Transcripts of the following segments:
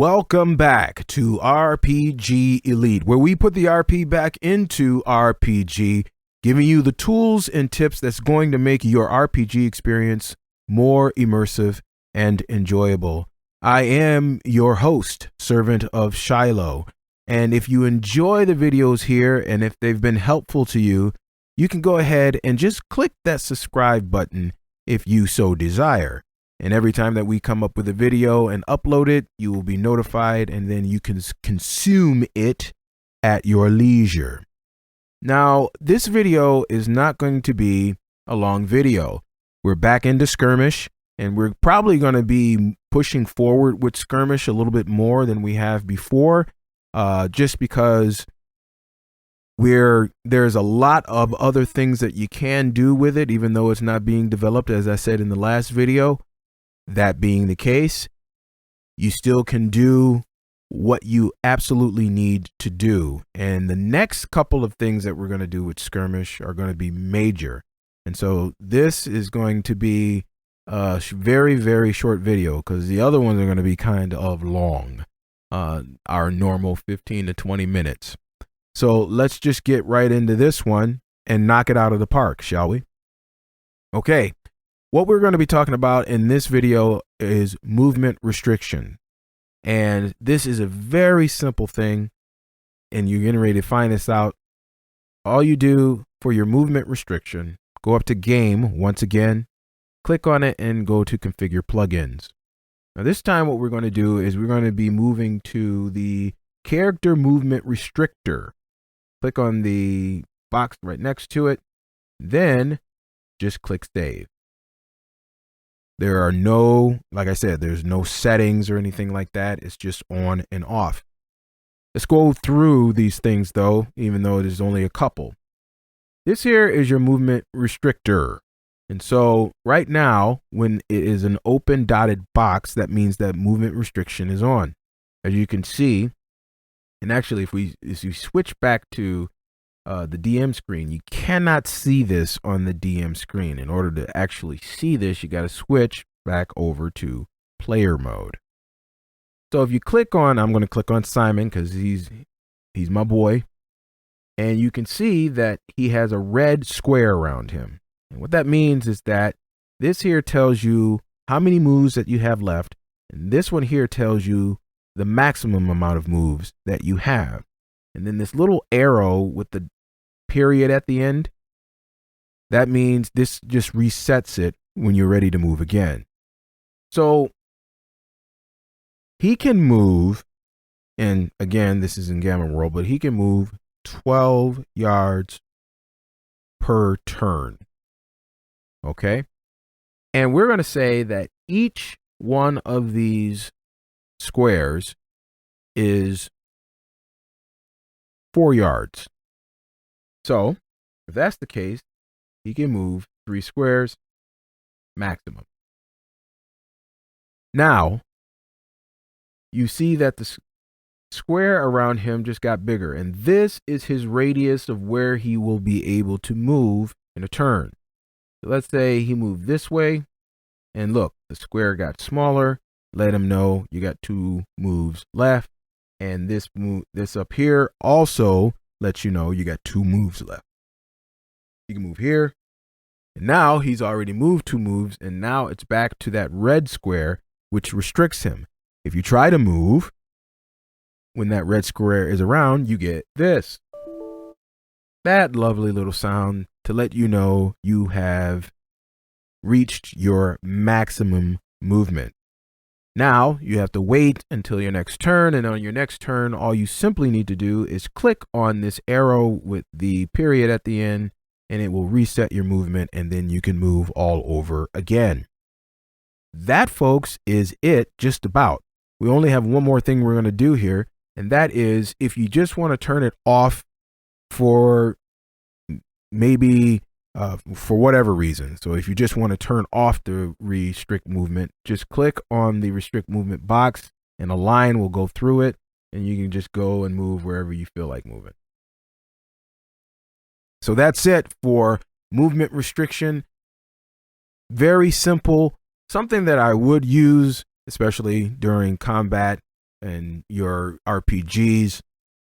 Welcome back to RPG Elite, where we put the RP back into RPG, giving you the tools and tips that's going to make your RPG experience more immersive and enjoyable. I am your host, Servant of Shiloh, and if you enjoy the videos here and if they've been helpful to you, you can go ahead and just click that subscribe button if you so desire. And every time that we come up with a video and upload it, you will be notified, and then you can consume it at your leisure. Now, this video is not going to be a long video. We're back into Skirmish, and we're probably going to be pushing forward with Skirmish a little bit more than we have before, just because there's a lot of other things that you can do with it, even though it's not being developed, as I said in the last video. That being the case, you still can do what you absolutely need to do. And the next couple of things that we're going to do with Skirmish are going to be major. And so this is going to be a very, very short video because the other ones are going to be kind of long, our normal 15 to 20 minutes. So let's just get right into this one and knock it out of the park, shall we? Okay. What we're going to be talking about in this video is movement restriction. And this is a very simple thing, and you're getting ready to find this out. All you do for your movement restriction, go up to Game once again, click on it, and go to Configure Plugins. Now this time what we're going to do is we're going to be moving to the Character Movement Restrictor. Click on the box right next to it, then just click Save. There are no, like I said, there's no settings or anything like that. It's just on and off. Let's go through these things though, even though it is only a couple. This here is your movement restrictor. And so right now, when it is an open dotted box, that means that movement restriction is on. As you can see, and actually if we switch back to the DM screen, you cannot see this on the DM screen. In order to actually see this, you got to switch back over to player mode. So if you click on, I'm going to click on Simon because he's my boy, and you can see that he has a red square around him. And what that means is that this here tells you how many moves that you have left, and this one here tells you the maximum amount of moves that you have. And then this little arrow with the period at the end, that means this just resets it when you're ready to move again. So he can move, and again, this is in Gamma World, but he can move 12 yards per turn. Okay? And we're going to say that each one of these squares is 4 yards. So if that's the case, he can move 3 squares maximum. Now you see that the square around him just got bigger, and this is his radius of where he will be able to move in a turn. So let's say he moved this way, and look, the square got smaller. Let him know you got 2 moves left. And this up here also lets you know you got 2 moves left. You can move here. And now he's already moved 2 moves. And now it's back to that red square, which restricts him. If you try to move, when that red square is around, you get this. That lovely little sound to let you know you have reached your maximum movement. Now you have to wait until your next turn, and on your next turn, all you simply need to do is click on this arrow with the period at the end, and it will reset your movement, and then you can move all over again. That, folks, is it just about. We only have one more thing we're going to do here, and that is if you just want to turn it off for maybe for whatever reason. So if you just want to turn off the restrict movement, just click on the restrict movement box and a line will go through it, and you can just go and move wherever you feel like moving. So that's it for movement restriction. Very simple, something that I would use, especially during combat and your RPGs.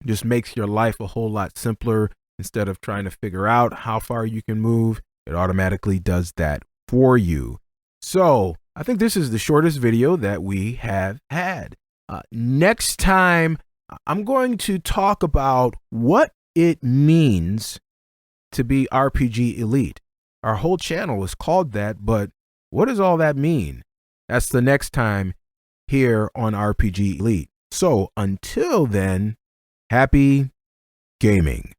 Just makes your life a whole lot simpler. Instead of trying to figure out how far you can move, it automatically does that for you. So I think this is the shortest video that we have had. Next time, I'm going to talk about what it means to be RPG Elite. Our whole channel is called that, but what does all that mean? That's the next time here on RPG Elite. So until then, happy gaming.